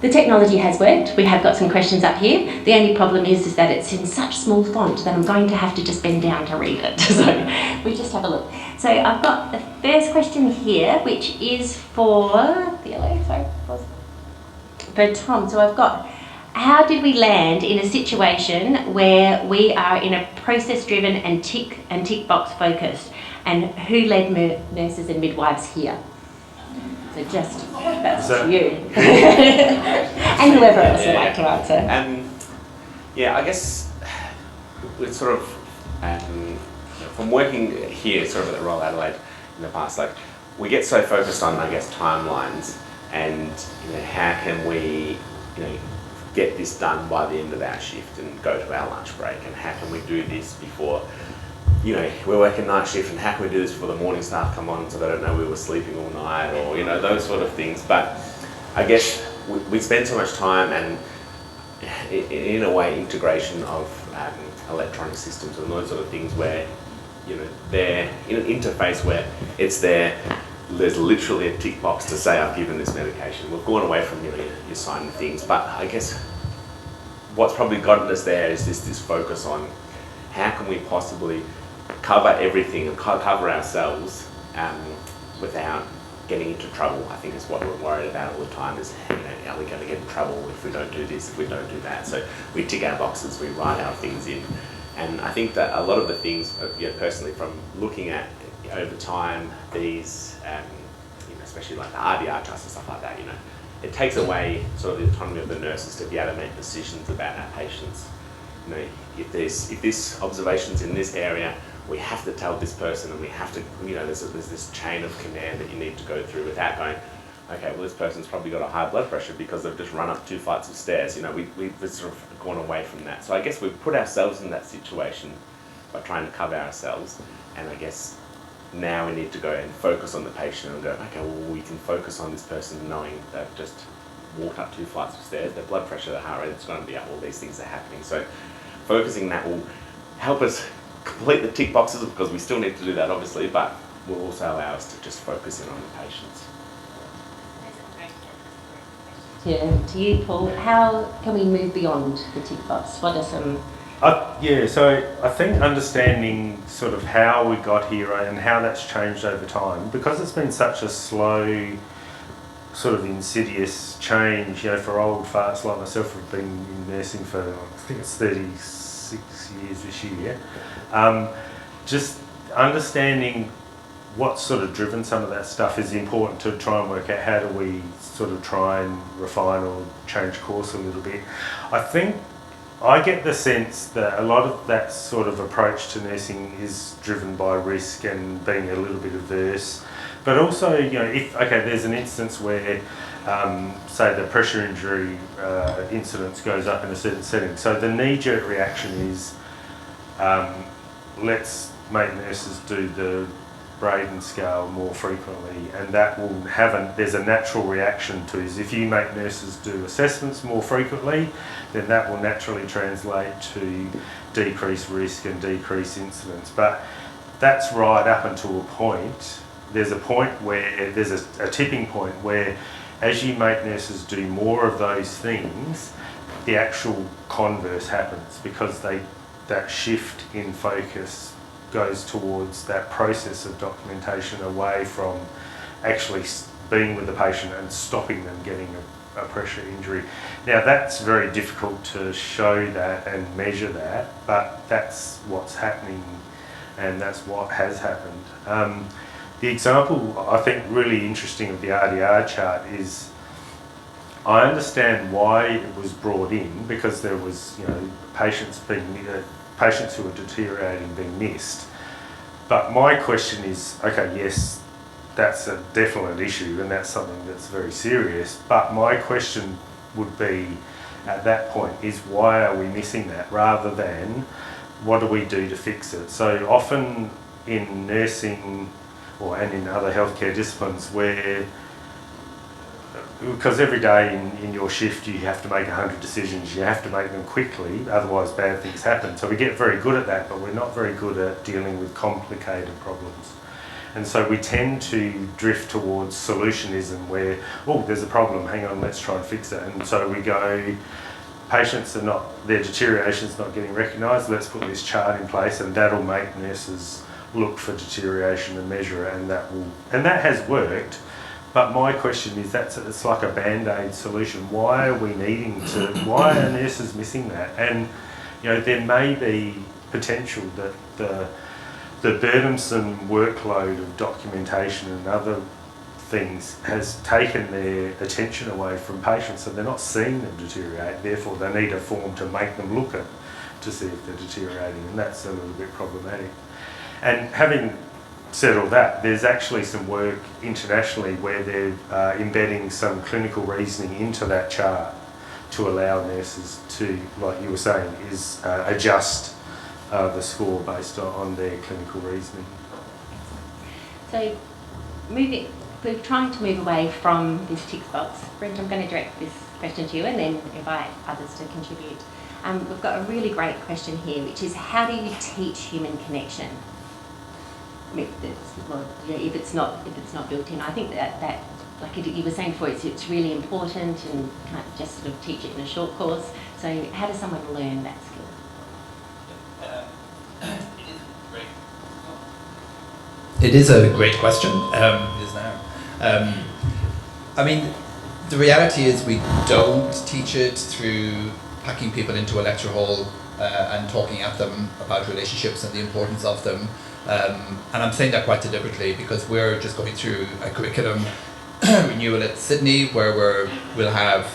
The technology has worked. We have got some questions up here. The only problem is that it's in such small font that I'm going to have to just bend down to read it. So we just have a look. So I've got the first question here, which is for Tom. So I've got, how did we land in a situation where we are in a process-driven and tick box focused, and who led nurses and midwives here? So just, that's you. And whoever else would like to answer. Yeah, I guess it's sort of, from working here sort of at the Royal Adelaide in the past, like we get so focused on, I guess, timelines and, how can we, get this done by the end of our shift and go to our lunch break, and how can we do this before, we're working night shift, and how can we do this before the morning staff come on so they don't know we were sleeping all night, or, those sort of things. But I guess we spend so much time, and in a way, integration of electronic systems and those sort of things where, they're in an interface where there's literally a tick box to say I've given this medication. We've gone away from your signing things, but I guess what's probably gotten us there is this focus on how can we possibly cover everything and cover ourselves without getting into trouble. I think is what we're worried about all the time is, are we going to get in trouble if we don't do this, if we don't do that? So we tick our boxes, we write our things in. And I think that a lot of the things, personally from looking at over time, these, especially like the RDR trusts and stuff like that, it takes away sort of the autonomy of the nurses to be able to make decisions about our patients. If this observation's in this area, we have to tell this person, and we have to, there's this chain of command that you need to go through without going, okay, well, this person's probably got a high blood pressure because they've just run up 2 flights of stairs. We've sort of gone away from that. So I guess we've put ourselves in that situation by trying to cover ourselves, and I guess now we need to go and focus on the patient and go, okay, well, we can focus on this person knowing they've just walked up 2 flights of stairs, their blood pressure, their heart rate, it's going to be up, all these things are happening. So focusing that will help us complete the tick boxes, because we still need to do that obviously, but will also allow us to just focus in on the patients. Yeah, to you, Paul, how can we move beyond the tick box? What are some... so I think understanding sort of how we got here and how that's changed over time, because it's been such a slow, sort of insidious change, for old farts like myself who've been in nursing for, I think it's 36 years this year, just understanding what's sort of driven some of that stuff is important to try and work out how do we sort of try and refine or change course a little bit. I think I get the sense that a lot of that sort of approach to nursing is driven by risk and being a little bit averse, but also, if there's an instance where, say, the pressure injury incidence goes up in a certain setting, so the knee-jerk reaction is, let's make nurses do the Braden scale more frequently, and that will have there's a natural reaction to is if you make nurses do assessments more frequently, then that will naturally translate to decreased risk and decreased incidence. But that's right up until a point. There's a point where there's a tipping point where as you make nurses do more of those things, the actual converse happens, because that shift in focus goes towards that process of documentation away from actually being with the patient and stopping them getting a pressure injury. Now that's very difficult to show that and measure that, but that's what's happening and that's what has happened. The example I think really interesting of the RDR chart is I understand why it was brought in, because there was patients who were deteriorating being missed. But my question is, okay, yes, that's a definite issue and that's something that's very serious, but my question would be at that point is why are we missing that, rather than what do we do to fix it? So often in nursing and in other healthcare disciplines where, because every day in your shift you have to make 100 decisions, you have to make them quickly, otherwise bad things happen. So we get very good at that, but we're not very good at dealing with complicated problems. And so we tend to drift towards solutionism where, oh, there's a problem, hang on, let's try and fix it. And so we go, patients are not, their deterioration's not getting recognised, let's put this chart in place and that'll make nurses look for deterioration and measure it, and that has worked. But my question is, it's like a band-aid solution. Why are why are nurses missing that? And there may be potential that the burdensome workload of documentation and other things has taken their attention away from patients, and they're not seeing them deteriorate. Therefore, they need a form to make them look at to see if they're deteriorating, and that's a little bit problematic. And having said all that, there's actually some work internationally where they're embedding some clinical reasoning into that chart to allow nurses to, like you were saying, adjust the score based on their clinical reasoning. So we're trying to move away from this tick box. Brent, I'm going to direct this question to you and then invite others to contribute. We've got a really great question here, which is, how do you teach human connection? If it's not built in, I think that like you were saying before, it's really important, and you can't just sort of teach it in a short course. So how does someone learn that skill? It is a great question. It is now. I mean, the reality is we don't teach it through packing people into a lecture hall and talking at them about relationships and the importance of them. And I'm saying that quite deliberately because we're just going through a curriculum renewal at Sydney where we'll have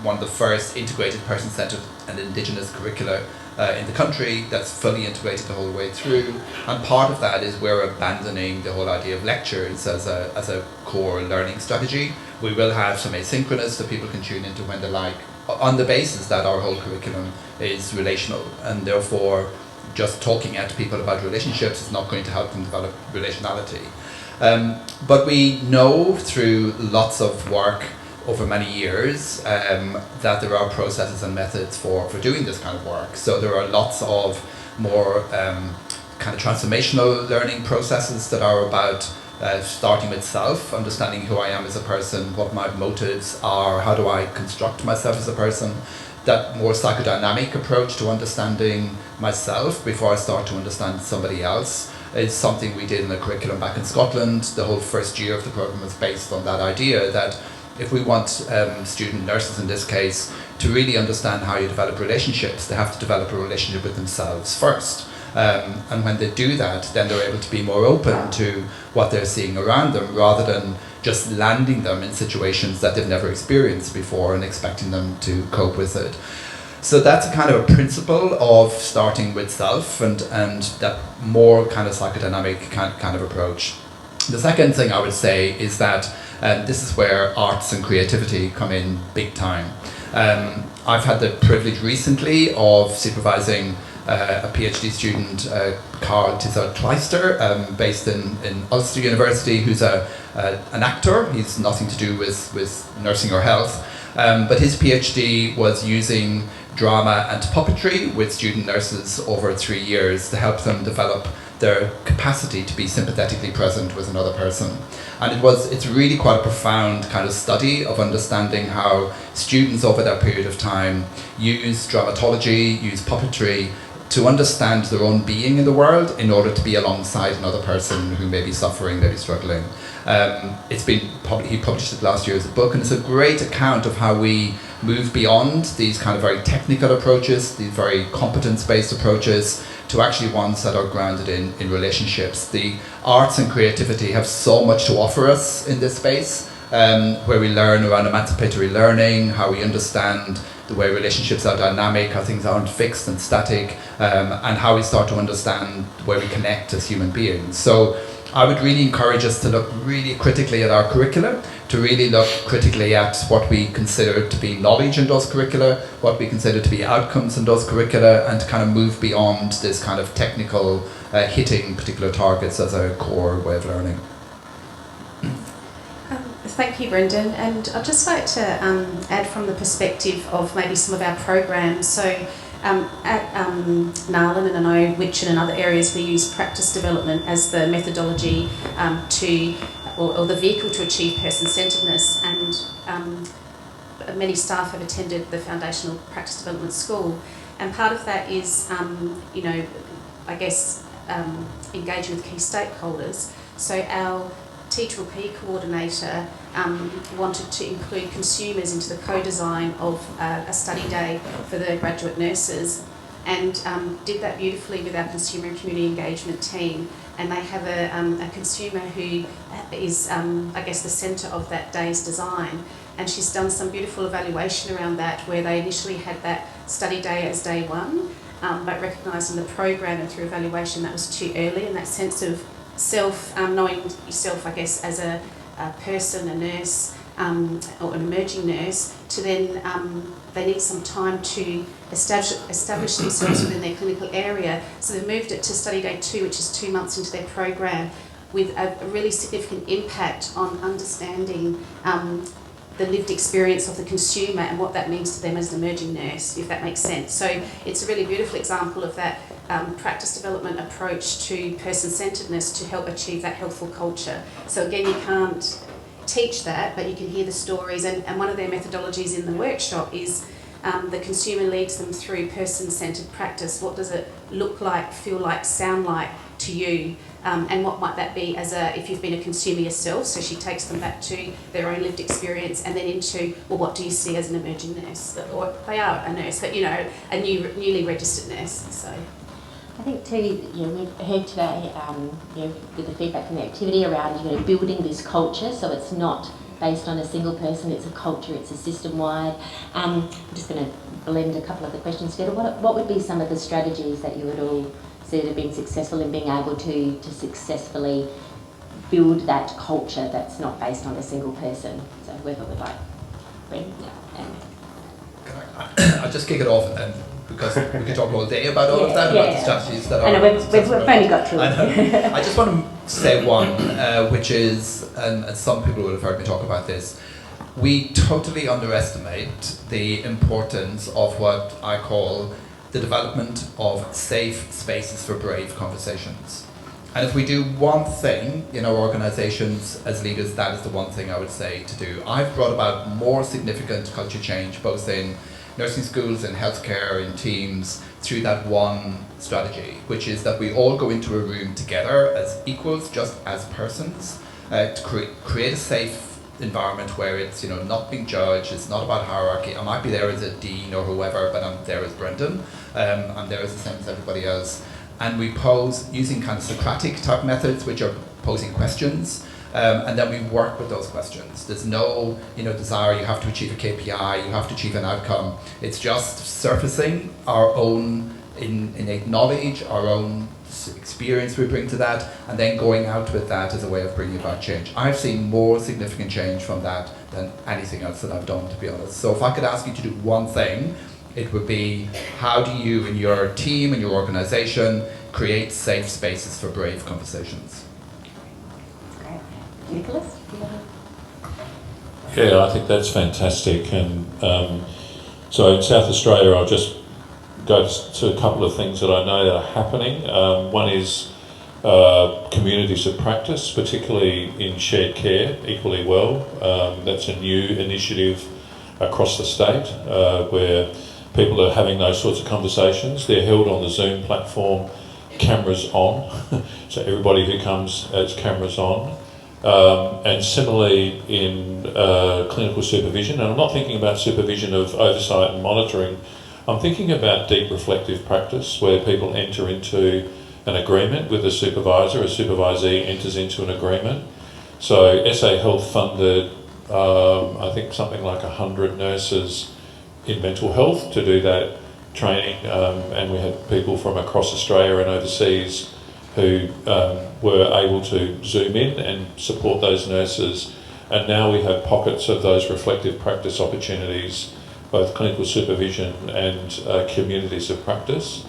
one of the first integrated person-centred and Indigenous curricula in the country that's fully integrated the whole way through. And part of that is we're abandoning the whole idea of lectures as a core learning strategy. We will have some asynchronous that people can tune into when they like, on the basis that our whole curriculum is relational, and therefore just talking at people about relationships is not going to help them develop relationality. But we know through lots of work over many years that there are processes and methods for doing this kind of work. So there are lots of more kind of transformational learning processes that are about starting with self, understanding who I am as a person, what my motives are, how do I construct myself as a person. That more psychodynamic approach to understanding myself before I start to understand somebody else is something we did in the curriculum back in Scotland. The whole first year of the program was based on that idea that if we want student nurses in this case to really understand how you develop relationships, they have to develop a relationship with themselves first. And when they do that, then they're able to be more open to what they're seeing around them rather than just landing them in situations that they've never experienced before and expecting them to cope with it. So that's a kind of a principle of starting with self and that more kind of psychodynamic kind of approach. The second thing I would say is that this is where arts and creativity come in big time. I've had the privilege recently of supervising a PhD student, Carl Kleister, based in Ulster University, who's an actor. He's nothing to do with nursing or health, but his PhD was using drama and puppetry with student nurses over 3 years to help them develop their capacity to be sympathetically present with another person. And it's really quite a profound kind of study of understanding how students over that period of time use dramatology, use puppetry to understand their own being in the world in order to be alongside another person who may be suffering, may be struggling. He published it last year as a book, and it's a great account of how we move beyond these kind of very technical approaches, these very competence-based approaches, to actually ones that are grounded in relationships. The arts and creativity have so much to offer us in this space, where we learn around emancipatory learning, how we understand the way relationships are dynamic, how things aren't fixed and static, and how we start to understand where we connect as human beings. So I would really encourage us to look really critically at our curricula, to really look critically at what we consider to be knowledge in those curricula, what we consider to be outcomes in those curricula, and to kind of move beyond this kind of technical hitting particular targets as a core way of learning. Thank you, Brendan. And I'd just like to add from the perspective of maybe some of our programs. So At NALHN, and I know which and in other areas we use practice development as the methodology or the vehicle to achieve person-centredness, and many staff have attended the Foundational Practice Development School, and part of that is, I guess, engaging with key stakeholders. So our T2P coordinator wanted to include consumers into the co-design of a study day for the graduate nurses, and did that beautifully with our consumer and community engagement team. And they have a consumer who is, I guess, the centre of that day's design. And she's done some beautiful evaluation around that, where they initially had that study day as day one, but recognising the program and through evaluation that was too early, and that sense of self, knowing yourself, I guess, as a person, a nurse, or an emerging nurse, to then they need some time to establish themselves within their clinical area. So they moved it to study day 2, which is 2 months into their program, with a really significant impact on understanding the lived experience of the consumer and what that means to them as an emerging nurse, if that makes sense. So it's a really beautiful example of that practice development approach to person-centredness to help achieve that healthful culture. So again, you can't teach that, but you can hear the stories, and one of their methodologies in the workshop is the consumer leads them through person-centred practice. What does it look like, feel like, sound like to you? And what might that be if you've been a consumer yourself? So she takes them back to their own lived experience, and then into, well, what do you see as an emerging nurse? Or they are a nurse, but a newly registered nurse. So I think too, we've heard today, with the feedback from the activity around, building this culture, so it's not based on a single person, it's a culture, it's a system-wide. I'm just going to blend a couple of the questions together. What would be some of the strategies that you would all see that have been successful in being able to successfully build that culture that's not based on a single person? So whoever would like. Brent? I'll just kick it off, and then, because we could talk all day about all of that, about the strategies that are... I know, we've only got two. I just want to say one, which is, and some people would have heard me talk about this, we totally underestimate the importance of what I call the development of safe spaces for brave conversations. And if we do one thing in our organisations as leaders, that is the one thing I would say to do. I've brought about more significant culture change, both in nursing schools, in healthcare, in teams, through that one strategy, which is that we all go into a room together as equals, just as persons, to create a safe environment where it's not being judged, it's not about hierarchy. I might be there as a dean or whoever, but I'm there as Brendan, I'm there as the same as everybody else. And we pose using kind of Socratic type methods, which are posing questions, and then we work with those questions. There's no desire, you have to achieve a KPI, you have to achieve an outcome. It's just surfacing our own innate knowledge, our own experience we bring to that, and then going out with that as a way of bringing about change. I've seen more significant change from that than anything else that I've done, to be honest. So if I could ask you to do one thing, it would be, how do you in your team and your organisation create safe spaces for brave conversations? Great. Nicholas? Yeah, I think that's fantastic. And so in South Australia, I'll just go to a couple of things that I know that are happening. One is communities of practice, particularly in shared care, equally well. That's a new initiative across the state where people are having those sorts of conversations. They're held on the Zoom platform, cameras on, so everybody who comes has cameras on. And similarly in clinical supervision, and I'm not thinking about supervision of oversight and monitoring, I'm thinking about deep reflective practice where people enter into an agreement with a supervisor, a supervisee enters into an agreement. So SA Health funded, I think something like 100 nurses in mental health to do that training, and we had people from across Australia and overseas who were able to zoom in and support those nurses. And now we have pockets of those reflective practice opportunities, both clinical supervision and communities of practice.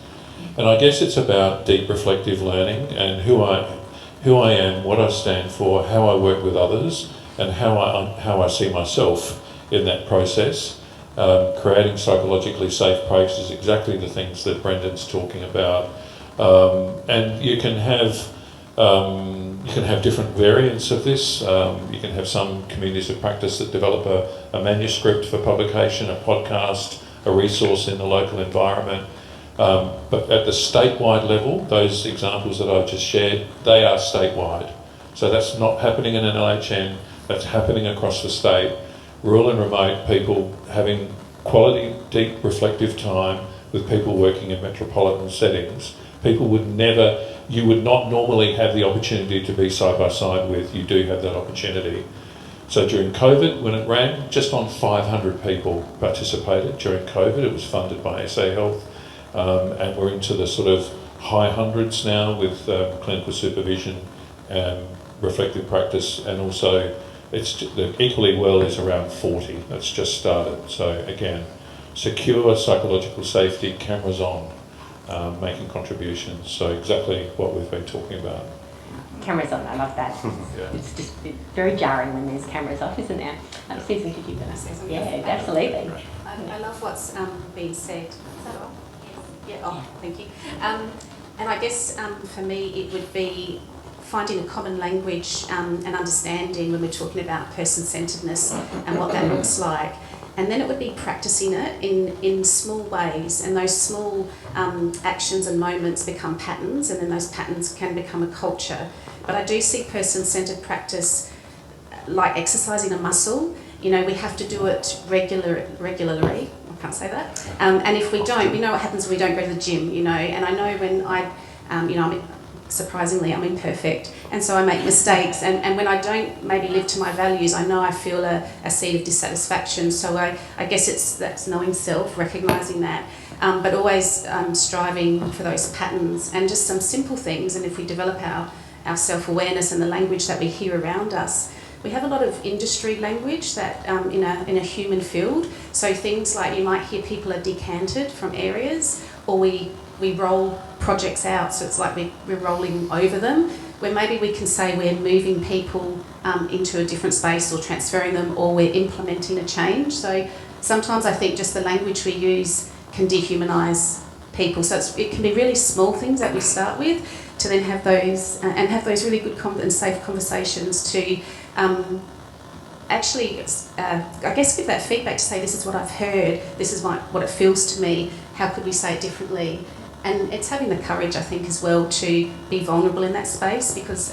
And I guess it's about deep reflective learning and who I am, what I stand for, how I work with others, and how I see myself in that process. creating psychologically safe practices, exactly the things that Brendan's talking about. And you can have different variants of this. You can have some communities of practice that develop a manuscript for publication, a podcast, a resource in the local environment. But at the statewide level, those examples that I've just shared, they are statewide. So that's not happening in an NALHN, that's happening across the state. Rural and remote people having quality, deep, reflective time with people working in metropolitan settings. People you would not normally have the opportunity to be side by side with. You do have that opportunity. So during COVID, when it ran, just on 500 people participated during COVID. It was funded by SA Health, and we're into the sort of high hundreds now with clinical supervision, reflective practice, and also the equally well is around 40. That's just started. So again, secure psychological safety, cameras on, making contributions. So exactly what we've been talking about. Cameras on, I love that. Yeah. It's very jarring when there's cameras off, isn't it? Susan, could you go? Yeah, absolutely. I love what's been said. Is that all? Yes. Yeah. Oh, thank you. And I guess for me it would be finding a common language and understanding when we're talking about person-centredness and what that looks like. And then it would be practicing it in small ways, and those small actions and moments become patterns, and then those patterns can become a culture. But I do see person-centred practice like exercising a muscle. You know, we have to do it regularly. I can't say that. And if we don't, we know what happens when we don't go to the gym, you know. And I know when surprisingly, I'm imperfect, and so I make mistakes, and when I don't maybe live to my values, I know I feel a seed of dissatisfaction. So I guess that's knowing self, recognising that, but always striving for those patterns and just some simple things. And if we develop our self-awareness and the language that we hear around us, we have a lot of industry language that in a human field. So things like you might hear people are decanted from areas, or we roll projects out, so it's like we're rolling over them, where maybe we can say we're moving people into a different space or transferring them, or we're implementing a change. So sometimes I think just the language we use can dehumanise people. So it can be really small things that we start with to then have those and have those really good and safe conversations to actually, I guess, give that feedback to say, this is what I've heard, this is what it feels to me, how could we say it differently? And it's having the courage, I think, as well, to be vulnerable in that space, because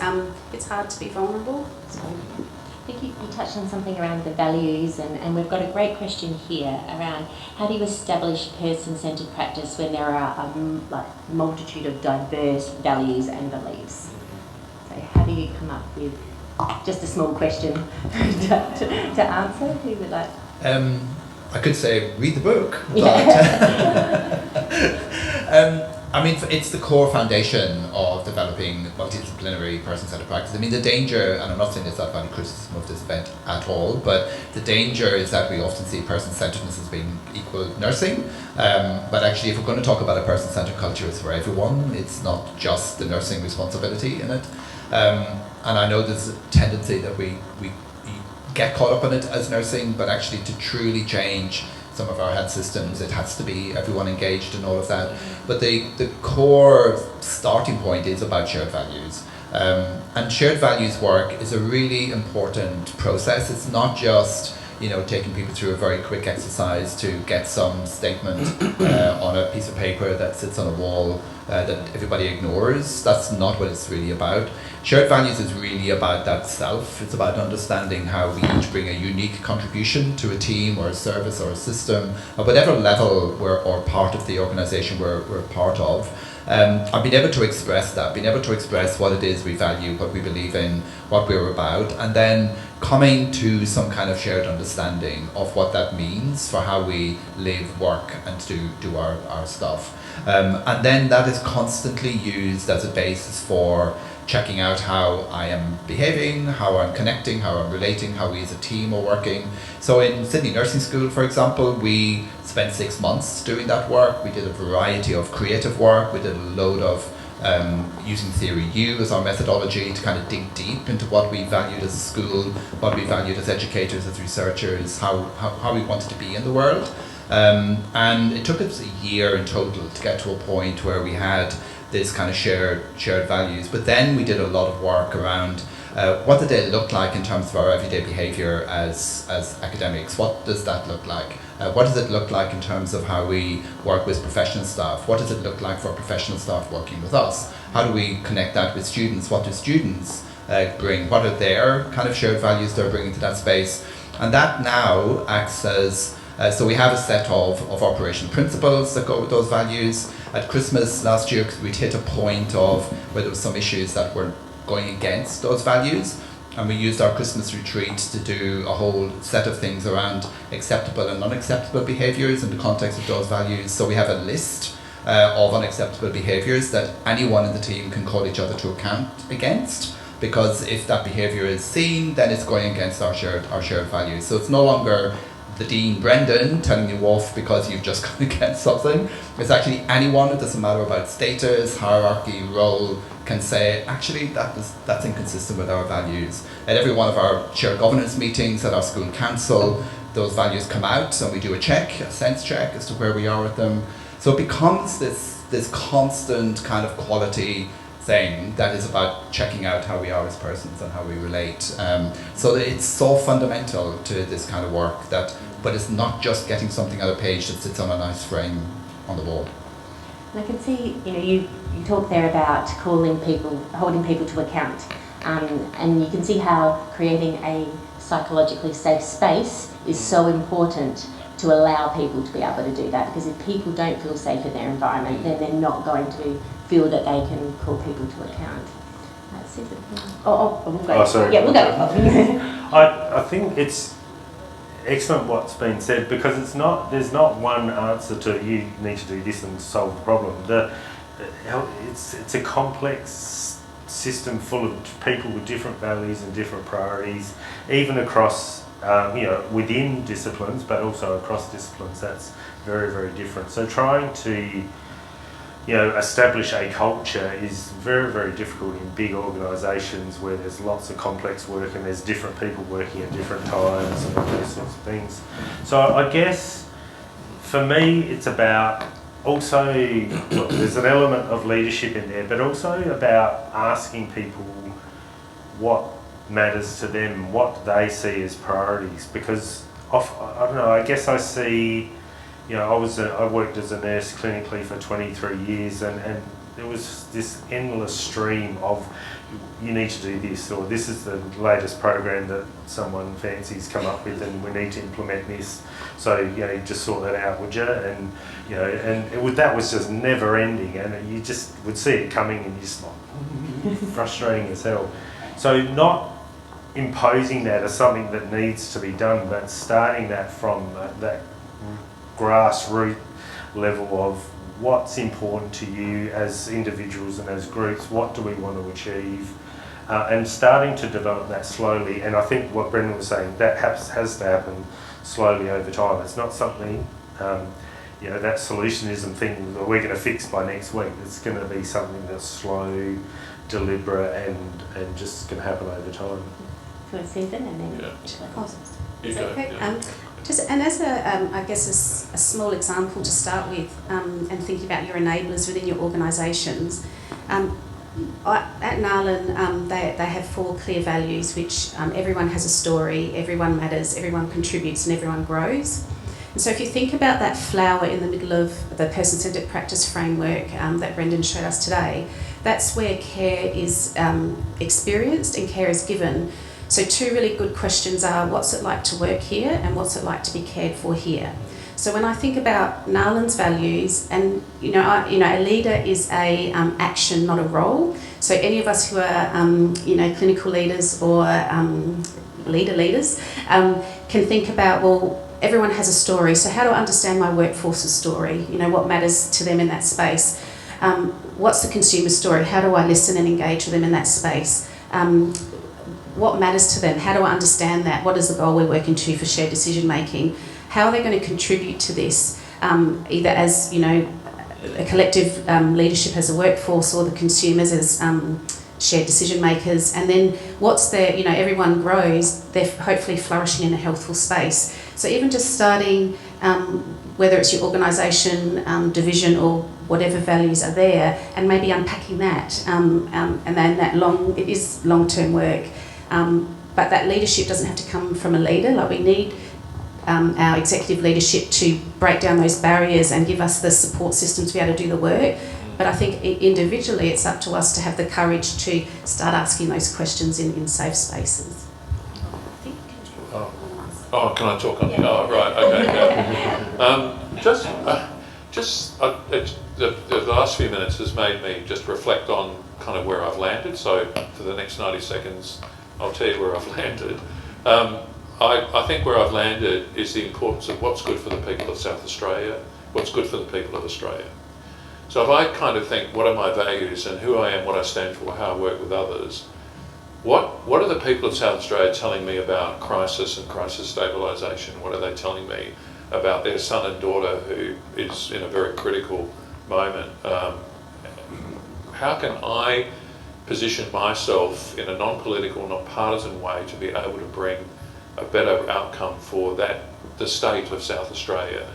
it's hard to be vulnerable. So. I think you touched on something around the values, and we've got a great question here around how do you establish person-centred practice when there are a multitude of diverse values and beliefs? So how do you come up with just a small question to answer? Who would like? I could say read the book, but I mean, it's the core foundation of developing multidisciplinary person-centered practice. I mean, the danger, and I'm not saying there's that valid criticism of this event at all, but the danger is that we often see person-centeredness as being equal nursing. But actually, if we're going to talk about a person-centered culture, it's for everyone. It's not just the nursing responsibility in it. And I know there's a tendency that we get caught up in it as nursing, but actually to truly change some of our health systems, it has to be everyone engaged in all of that. But the core starting point is about shared values. And shared values work is a really important process. It's not just, taking people through a very quick exercise to get some statement on a piece of paper that sits on a wall that everybody ignores. That's not what it's really about. Shared values is really about that self. It's about understanding how we each bring a unique contribution to a team or a service or a system, or whatever level or part of the organisation we're part of. I've been able to express that, been able to express what it is we value, what we believe in, what we're about, and then coming to some kind of shared understanding of what that means for how we live, work, and do our stuff. And then that is constantly used as a basis for checking out how I am behaving, how I'm connecting, how I'm relating, how we as a team are working. So in Sydney Nursing School, for example, we spent 6 months doing that work. We did a variety of creative work. We did a load of using Theory U as our methodology to kind of dig deep into what we valued as a school, what we valued as educators, as researchers, how we wanted to be in the world. And it took us a year in total to get to a point where we had this kind of shared values. But then we did a lot of work around what did they look like in terms of our everyday behaviour as academics? What does that look like? What does it look like in terms of how we work with professional staff? What does it look like for professional staff working with us? How do we connect that with students? What do students bring? What are their kind of shared values they're bringing to that space? And that now acts as, so we have a set of operational principles that go with those values. At Christmas last year, we'd hit a point of where there were some issues that were going against those values, and we used our Christmas retreat to do a whole set of things around acceptable and unacceptable behaviours in the context of those values. So we have a list of unacceptable behaviours that anyone in the team can call each other to account against, because if that behaviour is seen, then it's going against our shared values. So it's no longer the Dean Brendan telling you off because you've just gone against something. It's actually anyone, it doesn't matter about status, hierarchy, role, can say, actually that's inconsistent with our values. At every one of our shared governance meetings at our school council, those values come out and we do a check, a sense check as to where we are with them. So it becomes this constant kind of quality thing that is about checking out how we are as persons and how we relate. So it's so fundamental to this kind of work but it's not just getting something on a page that sits on a nice frame on the wall. And I can see, you talk there about holding people to account, and you can see how creating a psychologically safe space is so important to allow people to be able to do that, because if people don't feel safe in their environment, then they're not going to feel that they can call people to account. We'll go. Oh, sorry. Yeah, we'll go. I think it's excellent what's been said, because there's not one answer to you need to do this and solve the problem. It's a complex system full of people with different values and different priorities, even across within disciplines, but also across disciplines. That's very, very different. So trying to establish a culture is very, very difficult in big organisations where there's lots of complex work and there's different people working at different times and all those sorts of things. So I guess for me it's about also, there's an element of leadership in there, but also about asking people what matters to them, what they see as priorities, because I don't know, I guess I see, I worked as a nurse clinically for 23 years and there was this endless stream of you need to do this, or this is the latest program that someone fancy's come up with and we need to implement this, so just sort that out, would you? And that was just never ending, and you just would see it coming and you're just like frustrating as hell. So not imposing that as something that needs to be done, but starting that from that grassroots level of what's important to you as individuals and as groups, what do we want to achieve, and starting to develop that slowly. And I think what Brendan was saying, that has to happen slowly over time. It's not something, that solutionism thing that we're going to fix by next week. It's going to be something that's slow, deliberate, and just going to happen over time. For Susan and then And as I guess a small example to start with, and thinking about your enablers within your organisations, at NALHN they have 4 clear values, which everyone has a story, everyone matters, everyone contributes and everyone grows. And so if you think about that flower in the middle of the person-centred practice framework that Brendan showed us today, that's where care is experienced and care is given. So 2 really good questions are, what's it like to work here and what's it like to be cared for here? So when I think about NALHN's values, and a leader is a action, not a role. So any of us who are clinical leaders or leaders can think about, well, everyone has a story. So how do I understand my workforce's story? What matters to them in that space? What's the consumer story? How do I listen and engage with them in that space? What matters to them? How do I understand that? What is the goal we're working to for shared decision making? How are they going to contribute to this, either as a collective leadership as a workforce, or the consumers as shared decision makers, and then what's there, you know, everyone grows, they're hopefully flourishing in a healthful space. So even just starting, whether it's your organisation, division, or whatever values are there, and maybe unpacking that, and then it is long-term work, but that leadership doesn't have to come from a leader. Like, we need our executive leadership to break down those barriers and give us the support systems to be able to do the work. But I think individually it's up to us to have the courage to start asking those questions in safe spaces. Oh, can I talk on? Oh, right, okay. The last few minutes has made me just reflect on kind of where I've landed. So for the next 90 seconds, I'll tell you where I've landed. I think where I've landed is the importance of what's good for the people of South Australia, what's good for the people of Australia. So if I kind of think, what are my values and who I am, what I stand for, how I work with others, what are the people of South Australia telling me about crisis and crisis stabilisation? What are they telling me about their son and daughter who is in a very critical moment? How can I position myself in a non-political, non-partisan way to be able to bring a better outcome for the state of South Australia?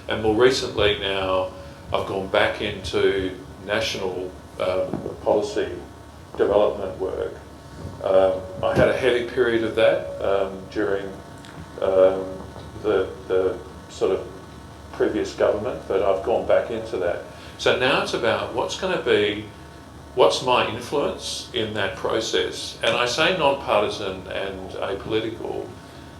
And more recently now, I've gone back into national policy development work. I had a heavy period of that during the sort of previous government, but I've gone back into that. So now it's about what's my influence in that process. And I say non-partisan and apolitical,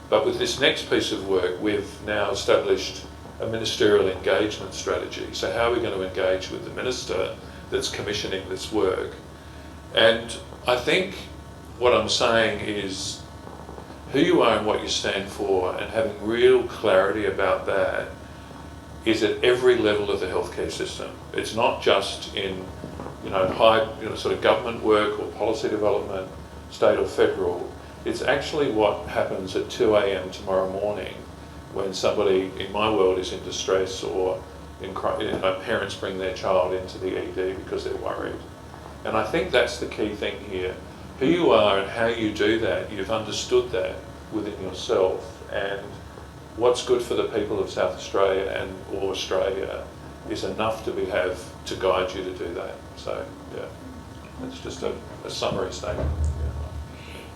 but with this next piece of work, we've now established a ministerial engagement strategy. So how are we going to engage with the minister that's commissioning this work? And I think what I'm saying is who you are and what you stand for, and having real clarity about that is at every level of the healthcare system. It's not just in high sort of government work or policy development, state or federal. It's actually what happens at 2 a.m. tomorrow morning when somebody in my world is in distress, or parents bring their child into the ED because they're worried. And I think that's the key thing here. Who you are and how you do that, you've understood that within yourself, and what's good for the people of South Australia or Australia is enough to guide you to do that. So yeah, that's just a summary statement.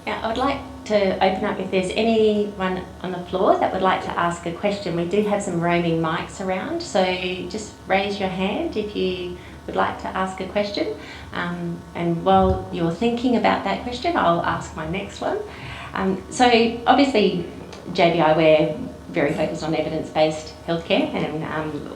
Now, I would like to open up if there's anyone on the floor that would like to ask a question. We do have some roaming mics around, so just raise your hand if you would like to ask a question. And while you're thinking about that question, I'll ask my next one. So obviously, JBI, we're very focused on evidence-based healthcare, and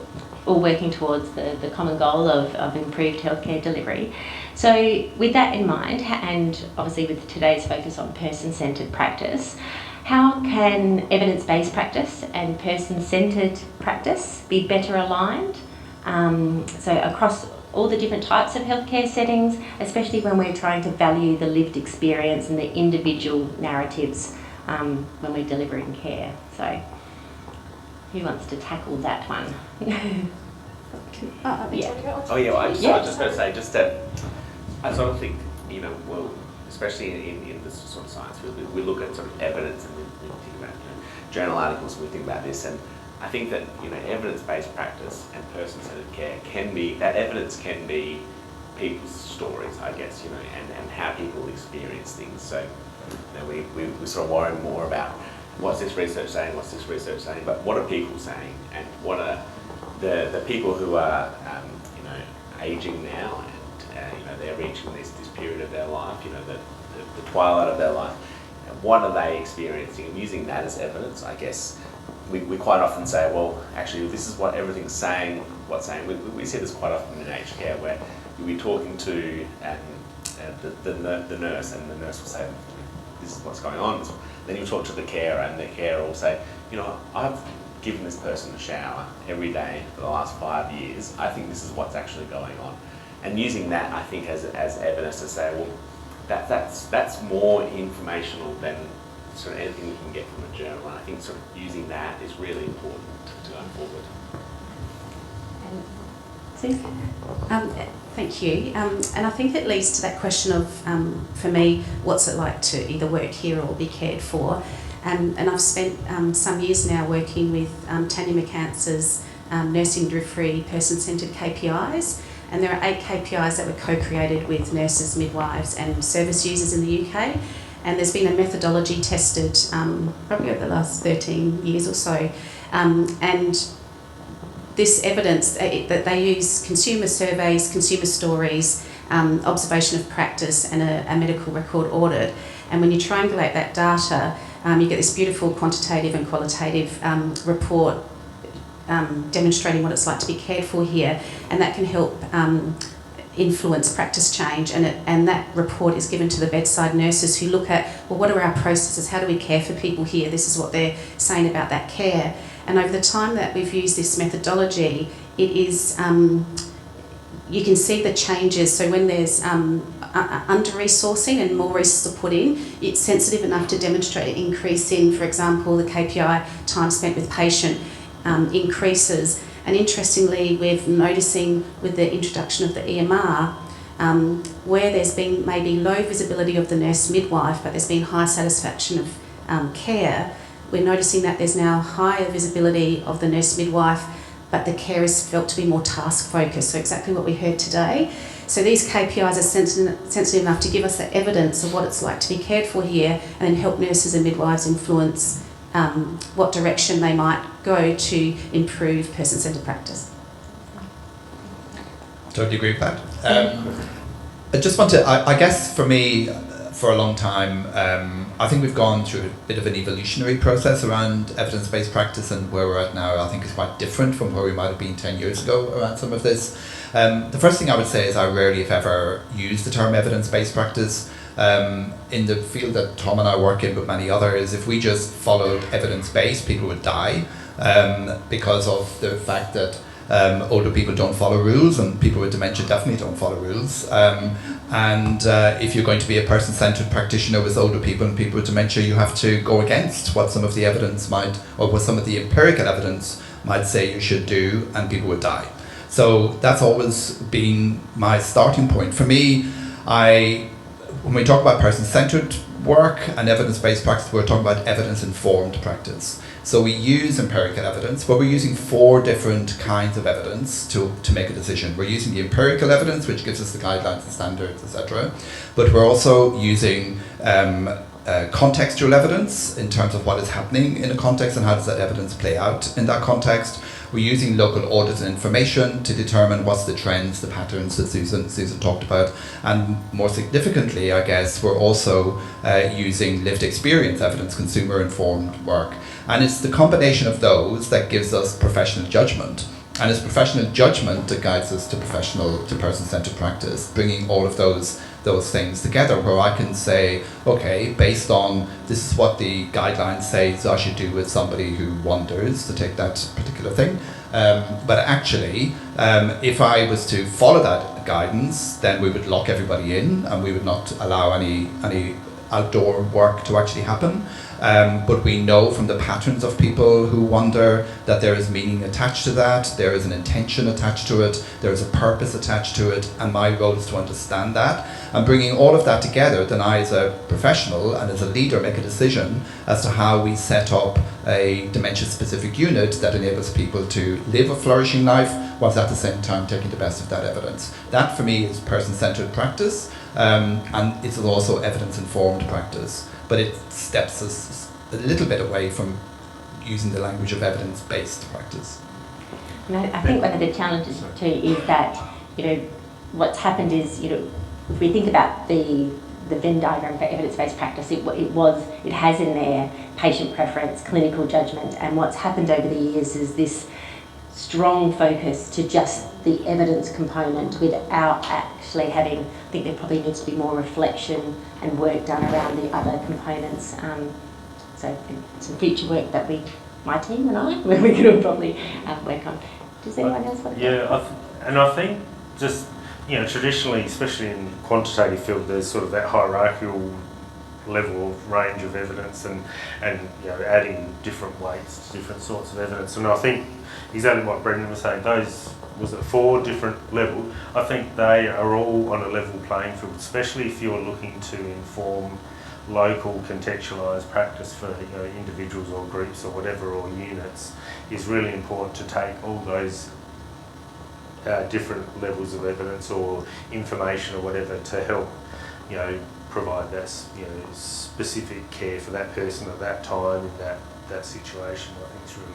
all working towards the common goal of improved healthcare delivery. So with that in mind, and obviously with today's focus on person-centred practice, how can evidence-based practice and person-centred practice be better aligned? So across all the different types of healthcare settings, especially when we're trying to value the lived experience and the individual narratives when we're delivering care. So who wants to tackle that one? Yeah. Oh yeah, well, I was just going to say, I sort of think, well, especially in this sort of science field, we look at sort of evidence, and we think about journal articles, and we think about this, and I think that evidence-based practice and person-centered care evidence can be people's stories, I guess, and how people experience things. So we sort of worry more about what's this research saying, but what are people saying, and what are the people who are aging now, and they're reaching this period of their life, the twilight of their life, and what are they experiencing, and using that as evidence, I guess. We quite often say, well, actually, this is what everything's saying, we see this quite often in aged care, where you'll be talking to the nurse, and the nurse will say, this is what's going on. Then you'll talk to the carer, and the carer will say, I've given this person a shower every day for the last 5 years. I think this is what's actually going on. And using that, I think, as evidence to say, well, that's more informational than sort of anything we can get from a journal. And I think sort of using that is really important to going forward. Sue? Thank you. And I think it leads to that question of, for me, what's it like to either work here or be cared for? And I've spent some years now working with Tanya McCantz's nursing midwifery person-centred KPIs. And there are 8 KPIs that were co-created with nurses, midwives and service users in the UK. And there's been a methodology tested probably over the last 13 years or so. And this evidence, that they use consumer surveys, consumer stories, observation of practice and a medical record audit. And when you triangulate that data, you get this beautiful quantitative and qualitative report demonstrating what it's like to be cared for here, and that can help influence practice change. And that report is given to the bedside nurses who look at, well, what are our processes? How do we care for people here? This is what they're saying about that care. And over the time that we've used this methodology, it is, you can see the changes. So when there's under-resourcing and more resources are put in, it's sensitive enough to demonstrate an increase in, for example, the KPI time spent with patient increases. And interestingly, we're noticing with the introduction of the EMR, where there's been maybe low visibility of the nurse midwife, but there's been high satisfaction of care, we're noticing that there's now higher visibility of the nurse midwife, but the care is felt to be more task focused. So exactly what we heard today. So these KPIs are sensitive enough to give us the evidence of what it's like to be cared for here, and then help nurses and midwives influence what direction they might go to improve person-centred practice. Totally agree with that. I just want to, I guess for me, for a long time, I think we've gone through a bit of an evolutionary process around evidence-based practice, and where we're at now I think is quite different from where we might have been 10 years ago around some of this. The first thing I would say is I rarely, if ever, use the term evidence-based practice. In the field that Tom and I work in, but many others, if we just followed evidence-based, people would die because of the fact that older people don't follow rules, and people with dementia definitely don't follow rules. And if you're going to be a person-centred practitioner with older people and people with dementia, you have to go against what some of the evidence might, or what some of the empirical evidence might say you should do, and people would die. So that's always been my starting point. For me, when we talk about person-centred work and evidence-based practice, we're talking about evidence-informed practice. So we use empirical evidence, but we're using 4 different kinds of evidence to make a decision. We're using the empirical evidence, which gives us the guidelines and standards, etc. But we're also using contextual evidence in terms of what is happening in a context and how does that evidence play out in that context. We're using local audit and information to determine what's the trends, the patterns that Susan talked about. And more significantly, I guess, we're also using lived experience evidence, consumer-informed work. And it's the combination of those that gives us professional judgment. And it's professional judgment that guides us to person-centred practice, bringing all of those things together, where I can say, okay, based on this is what the guidelines say I should do with somebody who wanders, to take that particular thing. But actually, if I was to follow that guidance, then we would lock everybody in and we would not allow any outdoor work to actually happen. But we know from the patterns of people who wander that there is meaning attached to that, there is an intention attached to it, there is a purpose attached to it, and my role is to understand that. And bringing all of that together, then I as a professional and as a leader make a decision as to how we set up a dementia-specific unit that enables people to live a flourishing life whilst at the same time taking the best of that evidence. That for me is person-centred practice, and it's also evidence-informed practice. But it steps us a little bit away from using the language of evidence-based practice. And I think one of the challenges too is that, what's happened is, if we think about the Venn diagram for evidence-based practice, it has in there patient preference, clinical judgment, and what's happened over the years is this strong focus to just the evidence component without actually having, I think there probably needs to be more reflection and work done around the other components. So some future work that my team and I, we could probably work on. Does anyone else want to? Yeah, and I think just, traditionally, especially in quantitative field, there's sort of that hierarchical level of range of evidence and you know, adding different weights to different sorts of evidence. And I think exactly what Brendan was saying, those, was it 4 different levels? I think they are all on a level playing field, especially if you're looking to inform local contextualised practice for, you know, individuals or groups or whatever, or units. Is really important to take all those different levels of evidence or information or whatever to help, you know, provide that, you know, specific care for that person at that time in that situation. I think it's really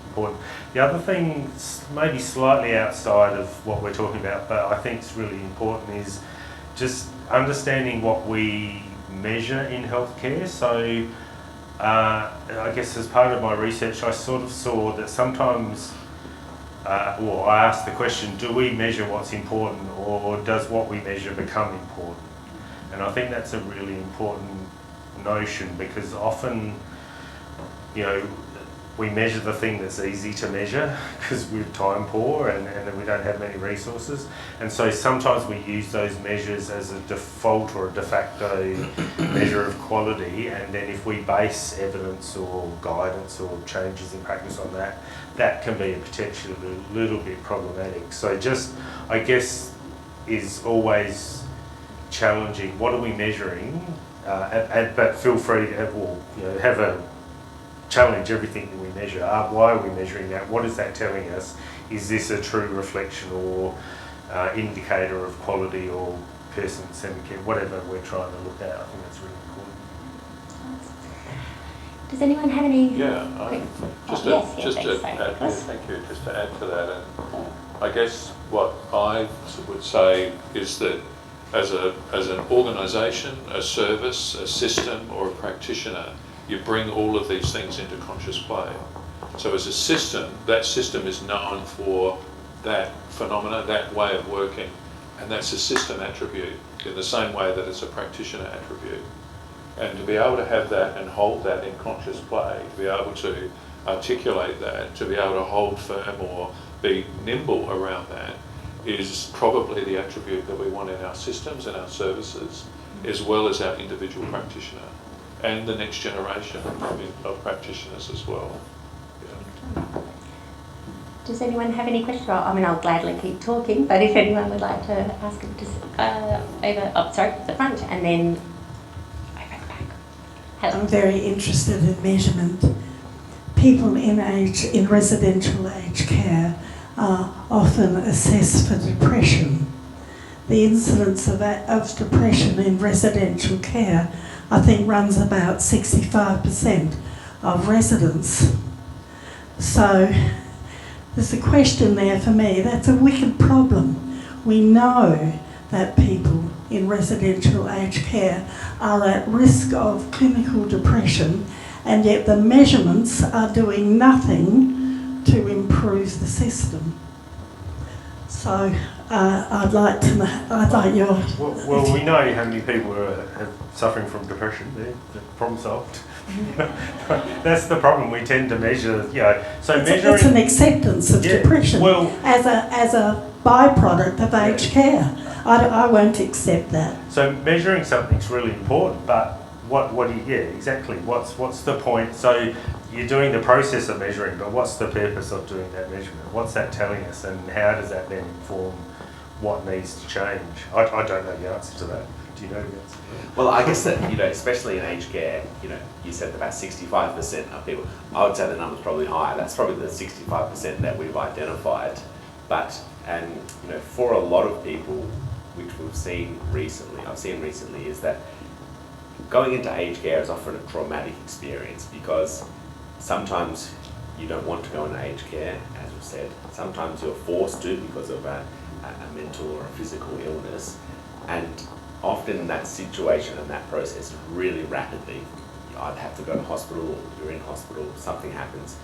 important. The other thing, maybe slightly outside of what we're talking about, but I think it's really important, is just understanding what we measure in healthcare. So I guess as part of my research, I sort of saw that sometimes, well, I asked the question, do we measure what's important, or does what we measure become important? And I think that's a really important notion, because often, you know, we measure the thing that's easy to measure because we're time poor and we don't have many resources. And so sometimes we use those measures as a default or a de facto measure of quality, and then if we base evidence or guidance or changes in practice on that, that can be potentially a little bit problematic. So just, I guess, is always challenging. What are we measuring? But feel free to have, well, you know, have a challenge everything that we measure. Why are we measuring that? What is that telling us? Is this a true reflection or indicator of quality or person-centered care? Whatever we're trying to look at, I think that's really important. Does anyone have any? Yeah, just to add to that, and I guess what I would say is that as an organisation, a service, a system, or a practitioner, you bring all of these things into conscious play. So as a system, that system is known for that phenomena, that way of working, and that's a system attribute in the same way that it's a practitioner attribute. And to be able to have that and hold that in conscious play, to be able to articulate that, to be able to hold firm or be nimble around that, is probably the attribute that we want in our systems and our services, as well as our individual practitioner and the next generation of practitioners as well. Yeah. Does anyone have any questions? I mean, I'll gladly keep talking, but if anyone would like to ask him to the front, and then over at the back. Helen. I'm very interested in measurement. People in residential aged care are often assessed for depression. The incidence of depression in residential care, I think, runs about 65% of residents. So there's a question there for me. That's a wicked problem. We know that people in residential aged care are at risk of clinical depression, and yet the measurements are doing nothing to improve the system. So I'd like to know, I'd like your... Well, we know how many people are suffering from depression. The problem solved. That's the problem. We tend to measure, you know. So measuring, it's an acceptance of depression as a byproduct of aged care. I won't accept that. So measuring something's really important, but what do you get exactly? What's the point? So you're doing the process of measuring, but what's the purpose of doing that measurement? What's that telling us, and how does that then inform what needs to change? I don't know the answer to that. Do you know the answer? Well, I guess that, you know, especially in aged care, you know, you said about 65% of people. I would say the number's probably higher. That's probably the 65% that we've identified. But, and you know, for a lot of people, which I've seen recently, is that going into aged care is often a traumatic experience, because sometimes you don't want to go into aged care, as we've said. Sometimes you're forced to because of a mental or a physical illness, and often in that situation and that process, really rapidly, you either have to go to hospital, or you're in hospital, something happens.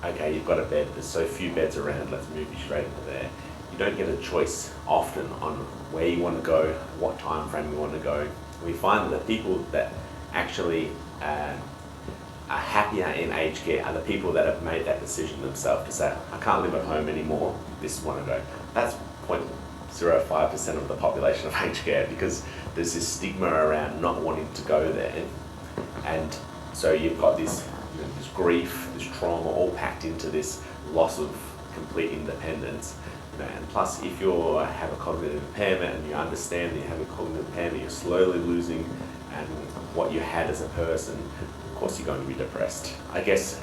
Okay, you've got a bed, there's so few beds around, let's move you straight into there. You don't get a choice often on where you want to go, what time frame you want to go. We find that the people that actually are happier in aged care are the people that have made that decision themselves to say, I can't live at home anymore, this is want to go. That's 0.05% of the population of aged care, because there's this stigma around not wanting to go there, and so you've got this, this grief, this trauma, all packed into this loss of complete independence. And plus, if you have a cognitive impairment and you understand that you have a cognitive impairment, you're slowly losing what you had as a person. Of course, you're going to be depressed. I guess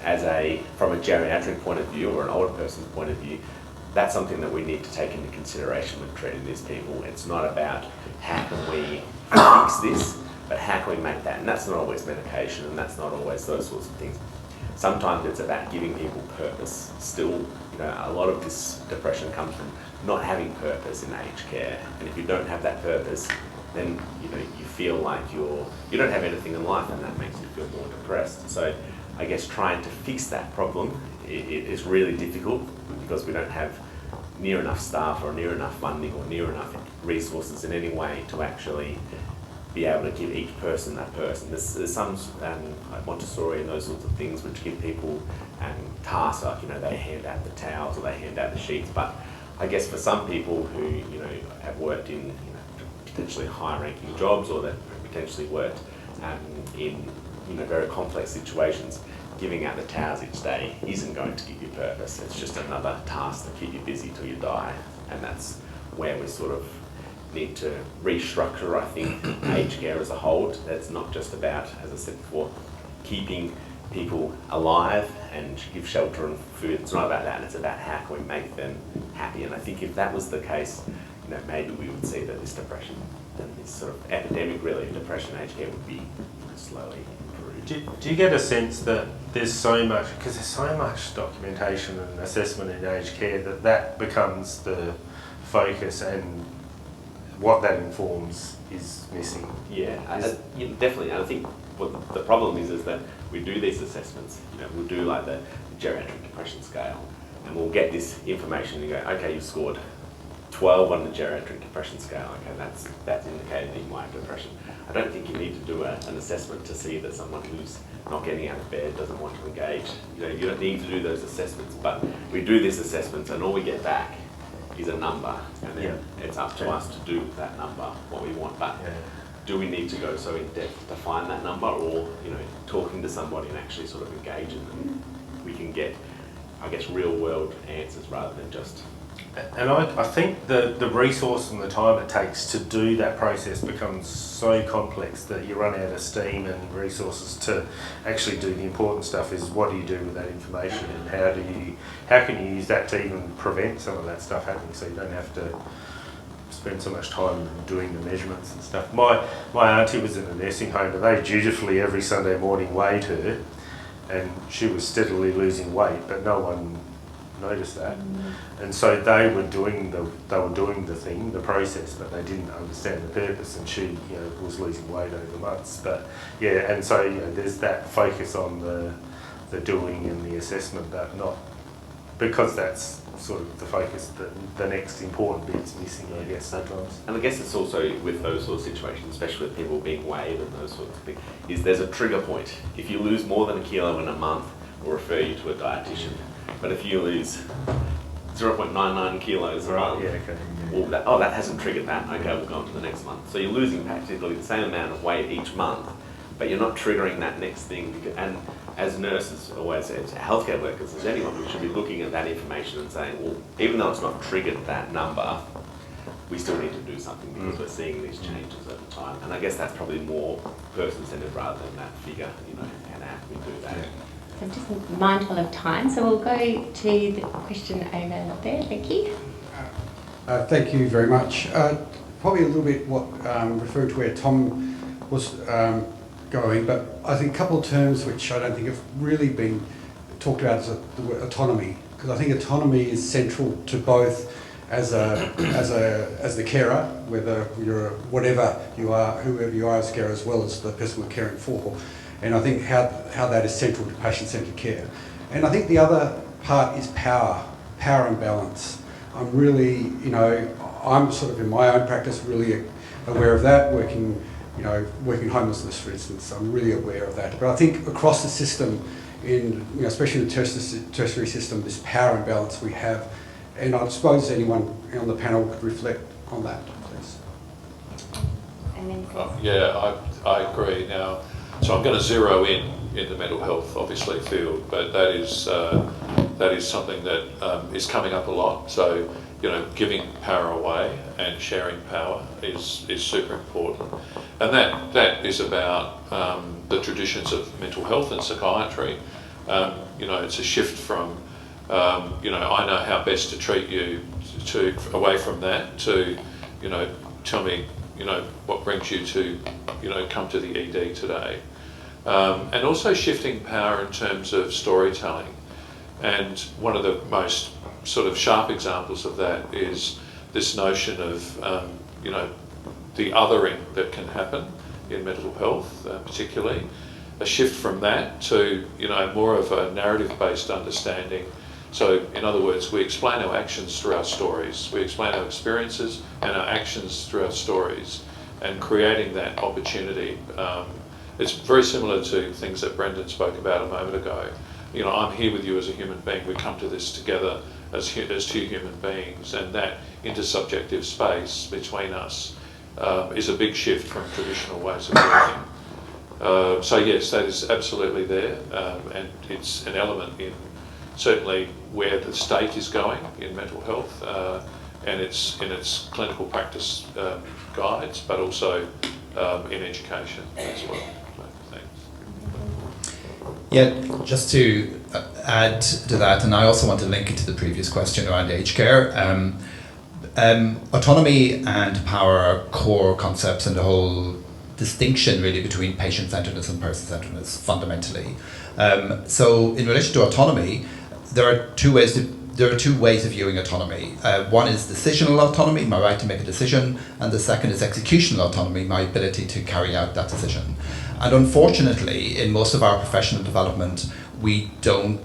from a geriatric point of view or an older person's point of view, that's something that we need to take into consideration when treating these people. It's not about how can we fix this, but how can we make that? And that's not always medication, and that's not always those sorts of things. Sometimes it's about giving people purpose. Still, a lot of this depression comes from not having purpose in aged care. And if you don't have that purpose, then you feel like you don't have anything in life, and that makes you feel more depressed. So I guess trying to fix that problem it is really difficult because we don't have near enough staff or near enough funding or near enough resources in any way to actually be able to give each person that person. There's some like Montessori and those sorts of things which give people tasks, like they hand out the towels or they hand out the sheets. But I guess for some people who have worked in potentially high-ranking jobs or that potentially worked in very complex situations, giving out the towels each day isn't going to give you purpose. It's just another task to keep you busy till you die, and that's where we sort of need to restructure, I think, aged care as a whole. That's not just about, as I said before, keeping people alive and give shelter and food. It's not about that. It's about how can we make them happy. And I think if that was the case, maybe we would see that this depression and this sort of epidemic, really, of depression in aged care would be slowly improved. Do you get a sense that there's so much documentation and assessment in aged care that becomes the focus, and what that informs is missing? Yeah, definitely. And I think what the problem is that we do these assessments. We'll do like the geriatric depression scale, and we'll get this information and go, okay, you scored 12 on the geriatric depression scale. Okay, that's indicated that you might have depression. I don't think you need to do an assessment to see that someone who's not getting out of bed doesn't want to engage. You don't need to do those assessments, but we do these assessments, and all we get back is a number, and then it's up to us to do with that number what we want. But do we need to go so in depth to find that number, or talking to somebody and actually sort of engaging them, we can get, I guess, real world answers rather than just. And I think the resource and the time it takes to do that process becomes so complex that you run out of steam and resources to actually do the important stuff. Is what do you do with that information, and how can you use that to even prevent some of that stuff happening, so you don't have to spend so much time doing the measurements and stuff. My auntie was in a nursing home, and they dutifully every Sunday morning weighed her, and she was steadily losing weight, but no one noticed that. And so they were doing the process, but they didn't understand the purpose, and she was losing weight over months. But and so there's that focus on the doing and the assessment, but not because that's sort of the focus, that the next important bit's missing, I guess, sometimes. And I guess it's also with those sort of situations, especially with people being weighed and those sorts of things, is there's a trigger point. If you lose more than a kilo in a month, we'll refer you to a dietitian. But if you lose 0.99 kilos a month, well, that hasn't triggered that. Okay, we'll go on to the next month. So you're losing practically the same amount of weight each month, but you're not triggering that next thing. And as nurses, always as healthcare workers, as anyone, we should be looking at that information and saying, well, even though it's not triggered that number, we still need to do something because we're seeing these changes over time. And I guess that's probably more person-centered rather than that figure, and how can we do that? So I'm just mindful of time, so we'll go to the question over there. Thank you. Thank you very much. Probably a little bit what referred to where Tom was going, but I think a couple of terms which I don't think have really been talked about is the word autonomy, because I think autonomy is central to both as the carer, whether you're whatever you are, whoever you are as a carer, as well as the person we're caring for. And I think how that is central to patient-centred care. And I think the other part is power and balance. I'm really, I'm sort of in my own practice really aware of that, working homelessness, for instance. I'm really aware of that. But I think across the system, especially the tertiary system, this power and balance we have. And I suppose anyone on the panel could reflect on that, please. and then yeah, I agree. Now, so I'm going to zero in the mental health, obviously, field, but that is something that is coming up a lot. So, you know, giving power away and sharing power is super important, and that is about the traditions of mental health and psychiatry. You know, it's a shift from you know, I know how best to treat you, to away from that to, you know, tell me, you know, what brings you to, you know, come to the ED today. And also shifting power in terms of storytelling. And one of the most sort of sharp examples of that is this notion of, you know, the othering that can happen in mental health, particularly. A shift from that to, you know, more of a narrative-based understanding. So, in other words, we explain our actions through our stories. We explain our experiences and our actions through our stories, and creating that opportunity. It's very similar to things that Brendan spoke about a moment ago. You know, I'm here with you as a human being. We come to this together as two human beings, and that intersubjective space between us is a big shift from traditional ways of working. So yes, that is absolutely there, and it's an element in certainly where the state is going in mental health, and it's in its clinical practice guides, but also in education as well. Thanks. Yeah, just to add to that, and I also want to link it to the previous question around aged care. Autonomy and power are core concepts in the whole distinction really between patient-centeredness and person-centeredness fundamentally. So in relation to autonomy, there are two ways of viewing autonomy. One is decisional autonomy, my right to make a decision, and the second is executional autonomy, my ability to carry out that decision. And unfortunately, in most of our professional development, we don't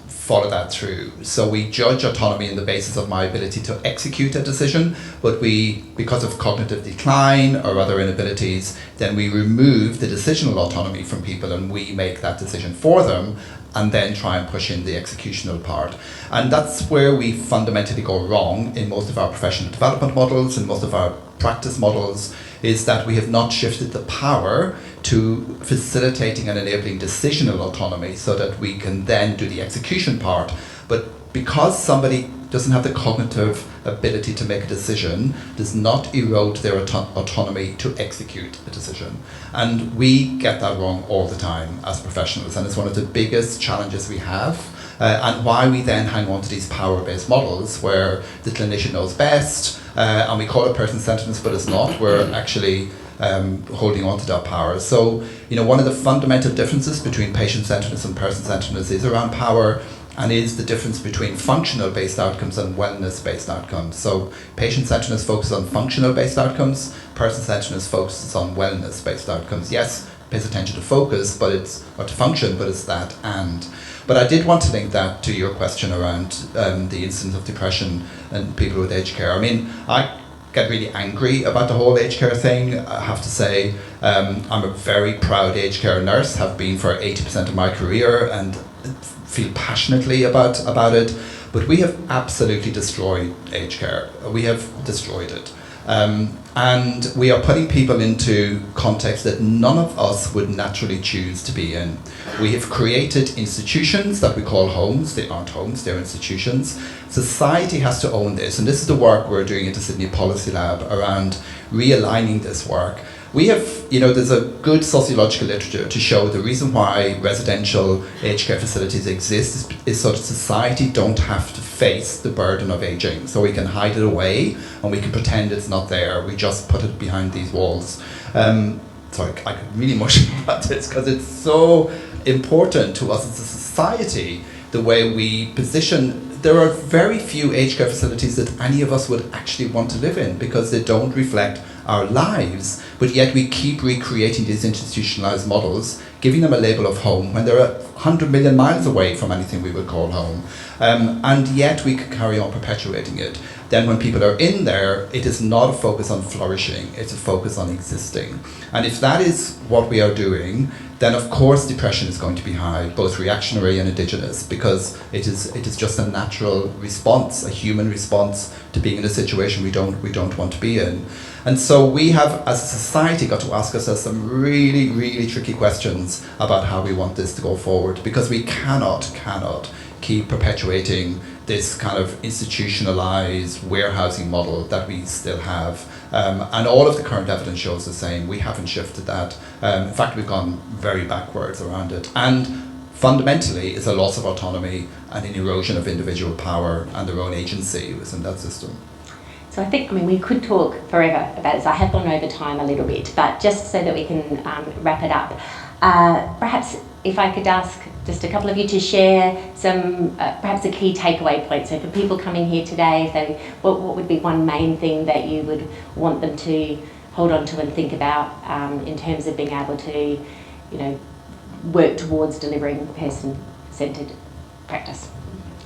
follow that through. So we judge autonomy on the basis of my ability to execute a decision, but because of cognitive decline or other inabilities, then we remove the decisional autonomy from people and we make that decision for them, and then try and push in the executional part. And that's where we fundamentally go wrong in most of our professional development models and most of our practice models, is that we have not shifted the power to facilitating and enabling decisional autonomy so that we can then do the execution part. But because somebody doesn't have the cognitive ability to make a decision, does not erode their autonomy to execute a decision. And we get that wrong all the time as professionals, and it's one of the biggest challenges we have, and why we then hang on to these power-based models where the clinician knows best, and we call it person-centeredness, but it's not. We're actually holding on to that power. So, you know, one of the fundamental differences between patient-centeredness and person-centeredness is around power, and is the difference between functional-based outcomes and wellness-based outcomes. So patient-centeredness focuses on functional-based outcomes, person-centeredness focuses on wellness-based outcomes. Yes, pays attention to focus, or to function, but it's that and. But I did want to link that to your question around the incidence of depression and people with aged care. I mean, I get really angry about the whole aged care thing. I have to say, I'm a very proud aged care nurse, have been for 80% of my career, and feel passionately about it, but we have absolutely destroyed aged care. We have destroyed it. And we are putting people into contexts that none of us would naturally choose to be in. We have created institutions that we call homes. They aren't homes, they're institutions. Society has to own this, and this is the work we're doing at the Sydney Policy Lab around realigning this work. We have, you know, there's a good sociological literature to show the reason why residential aged care facilities exist is so that society don't have to face the burden of aging. So we can hide it away and we can pretend it's not there. We just put it behind these walls. So I could really mush about this because it's so important to us as a society, the way we position. There are very few aged care facilities that any of us would actually want to live in because they don't reflect our lives, but yet we keep recreating these institutionalized models, giving them a label of home when they're 100 million miles away from anything we would call home. And yet we could carry on perpetuating it. Then when people are in there, it is not a focus on flourishing, it's a focus on existing. And if that is what we are doing, then of course depression is going to be high, both reactionary and indigenous, because it is just a natural response, a human response to being in a situation we don't want to be in. And so we have, as a society, got to ask ourselves some really, really tricky questions about how we want this to go forward, because we cannot keep perpetuating this kind of institutionalized warehousing model that we still have. And all of the current evidence shows the same. We haven't shifted that. In fact, we've gone very backwards around it. And fundamentally, it's a loss of autonomy and an erosion of individual power and their own agency within that system. So I think, we could talk forever about this. I have gone over time a little bit, but just so that we can wrap it up, perhaps if I could ask just a couple of you to share some, perhaps a key takeaway point. So for people coming here today, what would be one main thing that you would want them to hold on to and think about in terms of being able to, work towards delivering person-centred practice?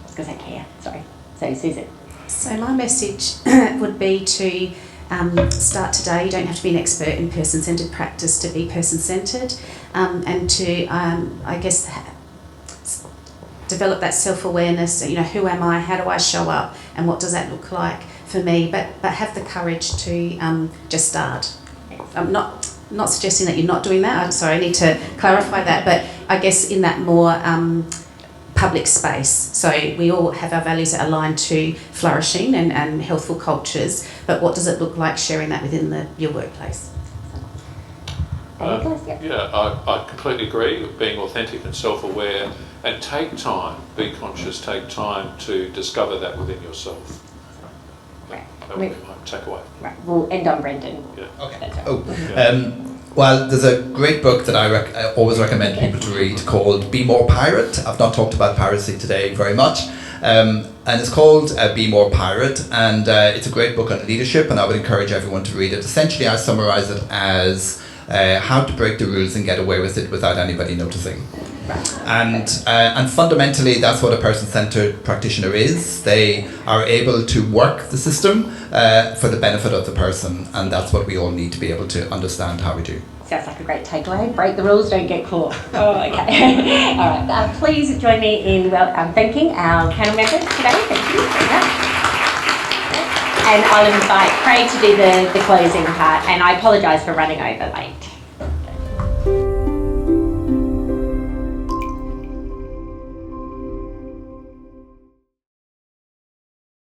I was going to say care, sorry. So Susan. So my message would be to start today. You don't have to be an expert in person-centred practice to be person-centred, and to, I guess, develop that self-awareness. Who am I? How do I show up? And what does that look like for me? But have the courage to just start. I'm not suggesting that you're not doing that. I'm sorry, I need to clarify that. But I guess in that more public space. So we all have our values that align to flourishing and healthful cultures, but what does it look like sharing that within your workplace? I completely agree with being authentic and self-aware, and take time, be conscious, take time to discover that within yourself. Right. That would be my takeaway. Right, we'll end on Brendan. Yeah. Okay. That's Well, there's a great book that I always recommend people to read called Be More Pirate. I've not talked about piracy today very much. And it's called Be More Pirate, and it's a great book on leadership, and I would encourage everyone to read it. Essentially, I summarise it as how to break the rules and get away with it without anybody noticing. And fundamentally, that's what a person-centred practitioner is. They are able to work the system for the benefit of the person, and that's what we all need to be able to understand how we do. Sounds like a great takeaway. Break the rules, don't get caught. Oh, okay. All right. Please join me in thanking our panel members today. Thank you very much. And I'll invite Craig to do the closing part, and I apologise for running over late.